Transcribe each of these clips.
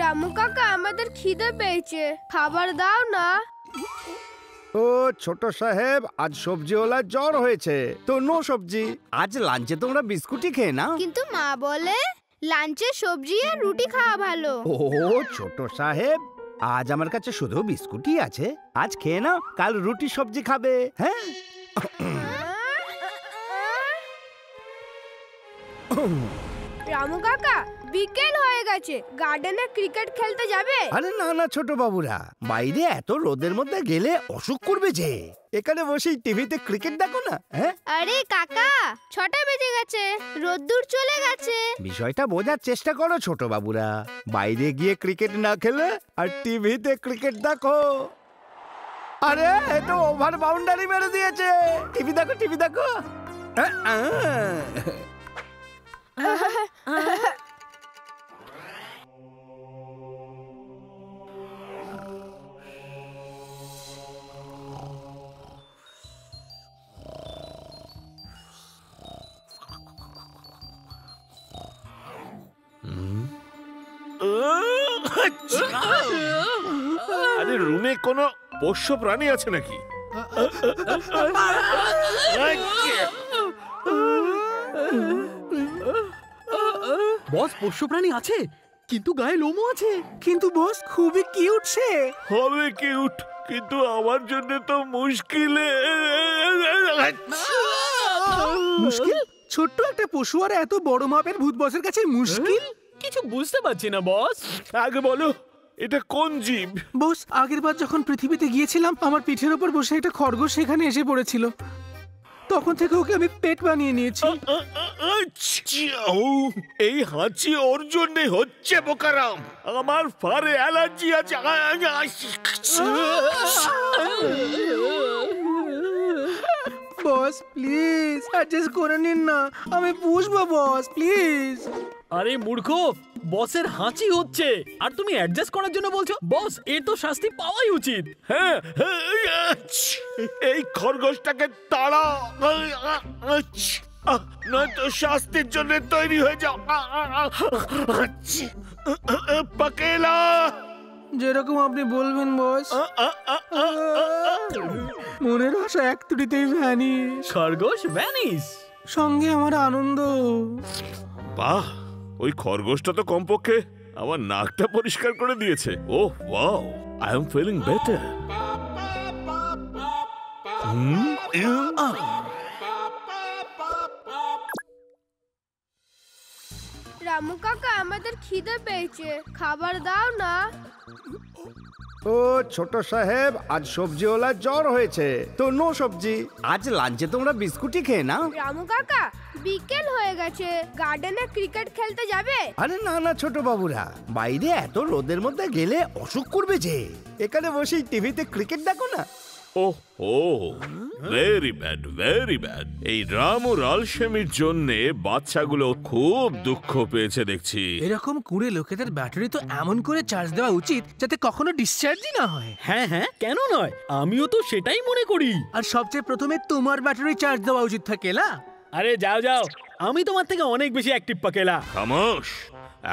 রামু কাকা আমাদের খিদে পেয়েছে, খাবার দাও না। ও ছোট সাহেব, আজ সবজিওয়ালার জ্বর হয়েছে তো নো সবজি। আজ লাঞ্চে তোমরা বিস্কুটই খেয়ে নাও। কিন্তু মা বলে লাঞ্চে সবজি আর রুটি খাওয়া ভালো। ও ছোট সাহেব, আজ আমার কাছে শুধু বিস্কুটই আছে। আজ খেয়ে নাও, কাল রুটি সবজি খাবে। হ্যাঁ রামু কাকা বিকেল হয়ে গেছে, গার্ডেনে ক্রিকেট খেলতে যাবে? আরে না না ছোট বাবুরা, বাইরে এত রোদের মধ্যে গেলে অসুখ করবে যে। এখানে বসেই টিভিতে ক্রিকেট দেখো না। হ্যাঁ আরে কাকা 6টা বেজে গেছে, রোদ্দুর চলে গেছে। বিষয়টা বোঝার চেষ্টা করো ছোট বাবুরা। বাইরে গিয়ে ক্রিকেট না খেলে আর টিভিতে ক্রিকেট দেখো। আরে এ তো ওভার বাউন্ডারি মেরে দিয়েছে। টিভি দেখো, টিভি দেখো। আরে রুমে কোনো পোষ্য প্রাণী আছে নাকি? বস, পোষ্য প্রাণী আছে কিন্তু গায়ে লোমও আছে। কিন্তু বস খুবই কিউট সে। হবে কিউট, কিন্তু আমার জন্য তো মুশকিল। মুশকিল? ছোট্ট একটা পশু আর এত বড় মাপের ভূত বসের কাছে মুশকিল? কিছু বুঝতে পারছি না বস। আগে বলো এটা কোন জীব? বস, আগের বার যখন পৃথিবীতে গিয়েছিলাম আমার পিঠের উপর বসে একটা খরগোশ সেখানে এসে পড়েছিল। তখন থেকে ওকে আমি পেট বানিয়ে নিয়েছি। এই হাঁচি ওর জন্য হচ্ছে বোকারাম। আমার ফারে অ্যালার্জি আছে। বস প্লিজ অ্যাডজাস্ট করে নিন না, আমি পুষবো বস প্লিজ। আরে মূর্খ, বসের হাঁচি হচ্ছে আর তুমি অ্যাডজাস্ট করার জন্য বলছো? বস, এর তো শাস্তি পাওয়াই উচিত। হ্যাঁ, এই খরগোশটাকে তাড়া, নয়তো শাস্তির জন্য তৈরি হয়ে যাও। পাকেলা। যেরকম আপনি বলবেন বস। মনের আশা এক তুড়িতেই ভ্যানিশ। খরগোশ ভ্যানিশ, সঙ্গে আমার আনন্দ। বাহ, ওই খরগোশটা তো কমপক্ষে আমার নাকটা পরিষ্কার করে দিয়েছে। Oh wow, I am feeling better. Ramu কাকা আমাদের খিদে পেয়েছে, খাবার দাও না। ও ছোট সাহেব, আজ সবজিওয়ালার জ্বর হয়েছে তো নো সবজি। আজ লাঞ্চে তোমরা বিস্কুটই খেয়ে নাও। রামু কাকা বিকেল হয়ে গেছে, গার্ডেনে ক্রিকেট খেলতে যাবে? আরে না না ছোট বাবুরা, বাইরে এত রোদের মধ্যে গেলে অসুখ করবে যে। এখানে বসেই টিভিতে ক্রিকেট দেখো না। ওহ ও, ভেরি ব্যাড, ভেরি ব্যাড। এই রামু রালসেমির জন্য বাচ্চাগুলো খুব দুঃখ পেয়েছে দেখছি। এরকম কুড়ে লোকেদের ব্যাটারি তো এমন করে চার্জ দেওয়া উচিত যাতে কখনো ডিসচার্জই না হয়। হ্যাঁ হ্যাঁ, কেন নয়, আমিও তো সেটাই মনে করি। আর সবচেয়ে প্রথমে তোমার ব্যাটারি চার্জ দেওয়া উচিত থাকে না? আরে যাও যাও, আমি তোমার থেকে অনেক বেশি অ্যাক্টিভ পাকেলা। খামোশ,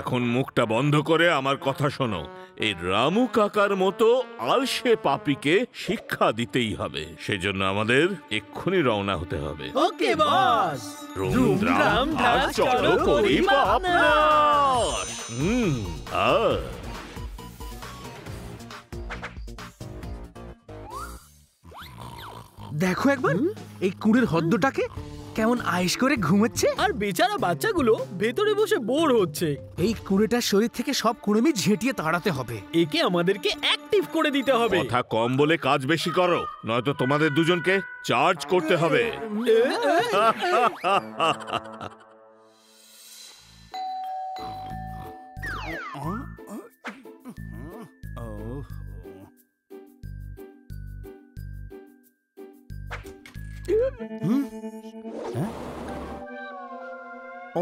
এখন মুখটা বন্ধ করে আমার কথা শোনো। এই রামু কাকার মতো আলসে পাপিকে শিক্ষা দিতেই হবে। সেজন্য আমাদের এক্ষুনি রওনা হতে হবে। ওকে বস। ধুমধাম ঢাক চলো করি বাপনাশ। দেখো একবার এই কুড়ের হদ্দটাকে কেমন আয়েশ করে ঘুমাচ্ছে। আর বেচারা বাচ্চাগুলো ভেতরে বসে বোর হচ্ছে। এই কুড়েটার শরীর থেকে সব কুড়েমি ঝেঁটিয়ে তাড়াতে হবে। একে আমাদেরকে অ্যাক্টিভ করে দিতে হবে। কথা কম বলে কাজ বেশি করো, নয়তো তোমাদের দুজনকে চার্জ করতে হবে।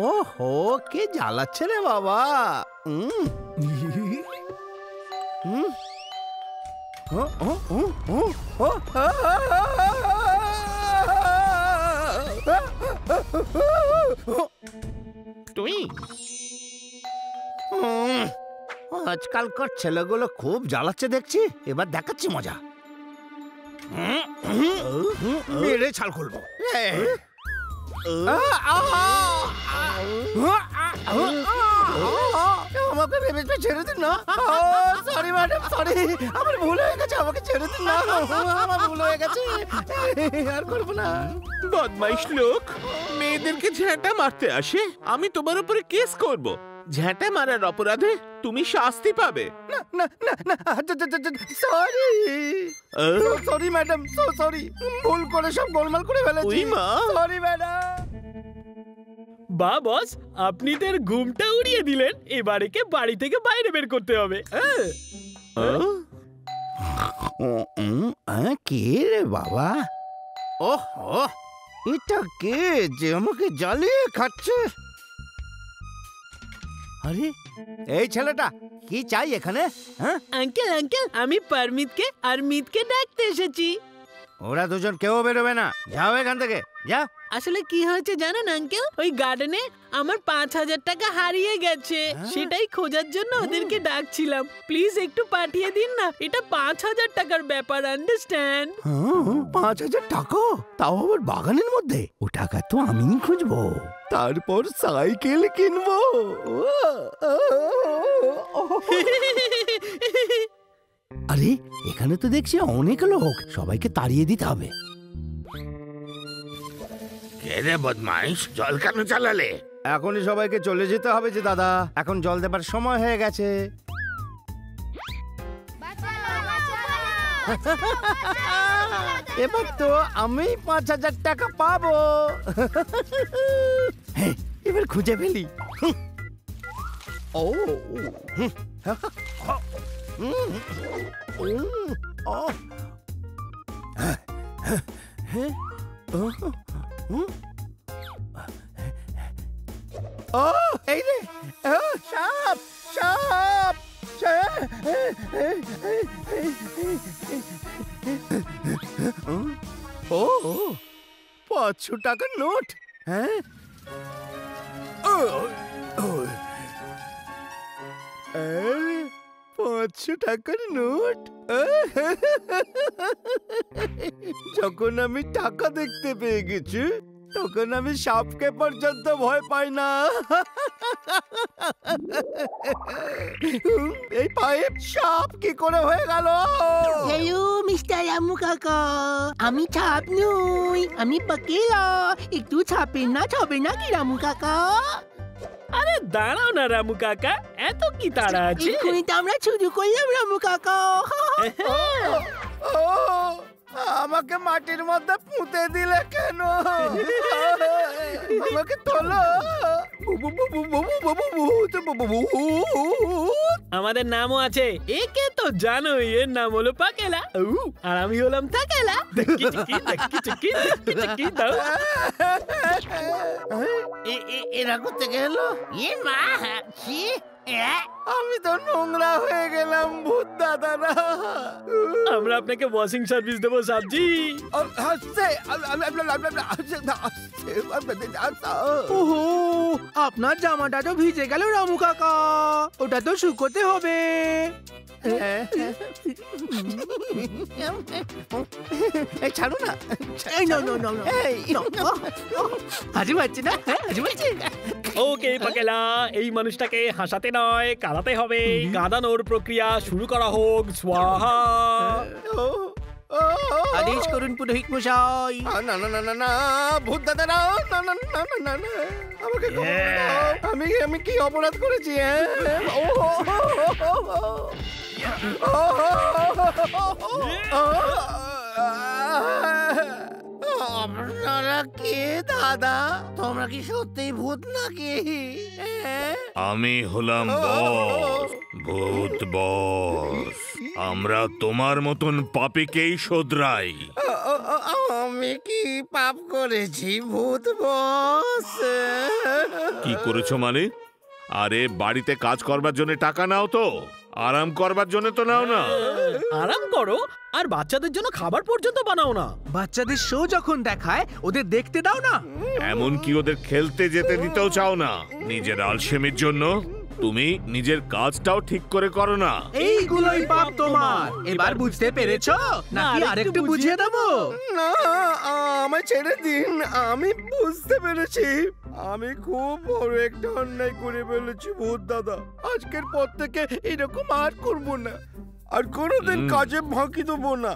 ওহো, কে জ্বালাচ্ছে রে বাবা। তুই আজকালকার ছেলেগুলো খুব জ্বালাচ্ছে দেখছি, এবার দেখাচ্ছি মজা। মেরে ছাল খুলবো। আমাকে ভেবে ছেড়ে দিন না। সরি ম্যাডাম, সরি, আমার ভুল হয়ে গেছে, আমাকে ছেড়ে দিন না, আমার ভুল হয়ে গেছে, আর করবো না। বদমাইশ লোক, মেয়েদেরকে ঝ্যাঁটা মারতে আসে, আমি তোমার উপরে কেস করব। ঝ্যাঁটা মারার অপরাধে তুমি শাস্তি পাবে। না না না না, সরি সরি ম্যাডাম, সরি, ভুল করে সব গোলমাল করে ফেলেছি। ওই মা। Sorry madam. বা বস, আপনি তো এর ঘুমটা উড়িয়ে দিলেন। এবারেকে বাড়ি থেকে বাইরে বের করতে হবে। কে রে বাবা? ওহ, এটা কে যে আমাকে জ্বালিয়ে খাচ্ছে? আরে এই ছেলেটা কি চাই এখানে? হ্যাঁ, আঙ্কেল আঙ্কেল, আমি পারমিতকে আর মিতকে ডাকতে এসেছি। ওরা দুজন কেউ বেরোবে না, যাও এখান থেকে, যা। আসলে কি হয়েছে জানেন আঙ্কেল, ওই গার্ডেনে আমার ৫,০০০ টাকা হারিয়ে গেছে। সেটাই খোঁজার জন্য ওদেরকে ডাকছিলাম। প্লিজ একটু পাঠিয়ে দিন না, এটা ৫,০০০ টাকার ব্যাপার, আন্ডারস্ট্যান্ড? ৫,০০০ টাকা, তাও আবার বাগানের মধ্যে? ও টাকা তো আমিই খুঁজবো, তারপর সাইকেল কিনবো। আরে এখানে তো দেখছি অনেক লোক, সবাইকে তাড়িয়ে দিতে হবে। কে রে বদমাইশ, জল কেন চালালে? এখনই সবাইকে চলে যেতে হবে যে দাদা, এখন জল দেবার সময় হয়ে গেছে। এবার তো আমি ৫,০০০ টাকা পাবো। হ্যাঁ, এবার খুঁজে ফেলি। ও এই রে, সাপ সাপ। ও ৫০০ টাকার নোট। হ্যাঁ, ৫০০ টাকার নোট। যখন আমি টাকা দেখতে পেয়ে গেছি, তখন আমি সাপকে পর্যন্ত ভয় পাই না। এই পাইপ সাপ কি করে হয়ে গেল? হ্যালো মিস্টার রামু কাকা, আমি ছাপ নই, আমি পাকেলা। একটু ছাপেন না, ছবে না কি রামু কাকা? আরে দাঁড়াও না রামু কাকা, এত কি তাড়া আছে? এক্ষুনি তো আমরা শুরু করলাম রামু কাকা। ও, আমাকে মাটির মধ্যে পুঁতে দিলে কেন? আমাকে তোলো। আমাদের নামও আছে, একে তো জানোই, এর নাম হলো পাকেলা। আর আমি হলাম থাকেলা। এরা করতে গেল? এ মা, কি? আমি তো নোংরা হয়ে গেলাম, ভূত দাদারা। আমরা আপনাকে ওয়াশিং সার্ভিস দেবো সাবজি। ওহো, আপনার জামাটা তো ভিজে গেল রামু কাকা, ওটা তো শুকোতে হবে। এই ছাড়ো না। এই no, no, no, no. এই। No. হাসি পাচ্ছে না? হ্যাঁ, হাসি পাচ্ছে? ওকে পাকেলা, এই মানুষটাকে হাসাতে নয়, কাঁদাতে হবে। কাঁদানোর প্রক্রিয়া শুরু করা হোক। স্বাহা। আদেশ করুন পুরোহিত মশাই। না না না না না, ভূত দাদা না, না না না না না না, আমাকে ক্ষমা করে দাও। আমি কি অপরাধ করেছি? আপনারা কে দাদা? তোমরা কি সত্যিই ভূত নাকি? আমি হলাম বস, ভূত বস। আমরা তোমার মতন পাপীকেই শোধরাই। আমি কি পাপ করেছি ভূত বস? কি করেছো মানে? আরে বাড়িতে কাজ করবার জন্য টাকা নাও তো, আরাম করবার জন্য তো নাও না। আরাম করো আর বাচ্চাদের জন্য খাবার পর্যন্ত বানাও না। বাচ্চাদের শো যখন দেখায় ওদের দেখতে দাও না। এমন কি ওদের খেলতে যেতে দিতেও চাও না? নিজের আলসেমির জন্য তুমি নিজের কাজটাও ঠিক করে করো না। এইগুলোই পাপ তোমার। এবার বুঝতে পেরেছো নাকি আরেকটু বুঝিয়ে দেবো? না, আমায় ছেড়ে দিন। আমি বুঝতে পেরেছি আমি খুব বড় একটা অন্যায় করে ফেলেছি ভূত দাদা। আজকের পর থেকে এরকম আর করব না, আর কোনোদিন কাজে ফাঁকি দেবো না,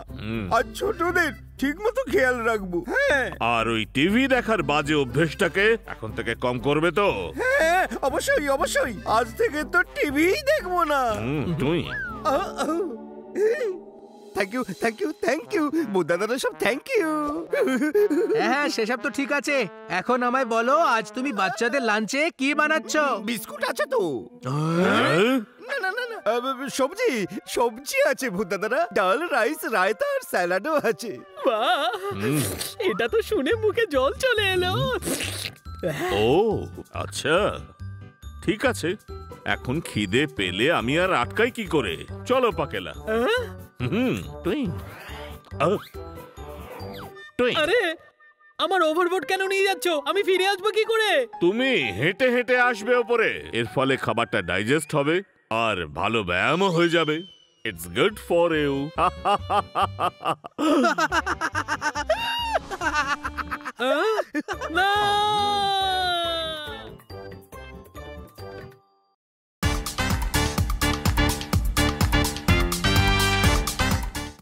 আর ছোটদের ঠিক মতো খেয়াল রাখবো। হ্যাঁ, আর ওই টিভি দেখার বাজে অভ্যেসটাকে এখন থেকে কম করবে তো? হ্যাঁ, অবশ্যই অবশ্যই। আজ থেকে তো টিভিই দেখবো না। তুই thank you thank you thank you দাদা, সব থ্যাংক ইউ। হ্যাঁ, সেসব তো ঠিক আছে। এখন আমায় বলো, আজ তুমি বাচ্চাদের লাঞ্চে কি বানাচ্ছ? বিস্কুট আছে তো? হ্যাঁ? না না না না, সবজি সবজি আছে ভূত দাদারা। ডাল, রাইস, রায়তা আর স্যালাডও আছে। বাহ, এটা তো শুনে মুখে জল চলে এলো। ও আচ্ছা, ঠিক আছে। এখন খিদে পেলে আমি আর আটকাই কি করে? চলো পাকেলা। তুই আরে, আমার ওভারবোর্ড কেন নিয়ে যাচ্ছ? আমি ফিরে আসবো কি করে? তুমি হেঁটে হেঁটে আসবে ওপরে। এর ফলে খাবারটা ডাইজেস্ট হবে আর ভালো ব্যায়ামও হয়ে যাবে। It's good for you.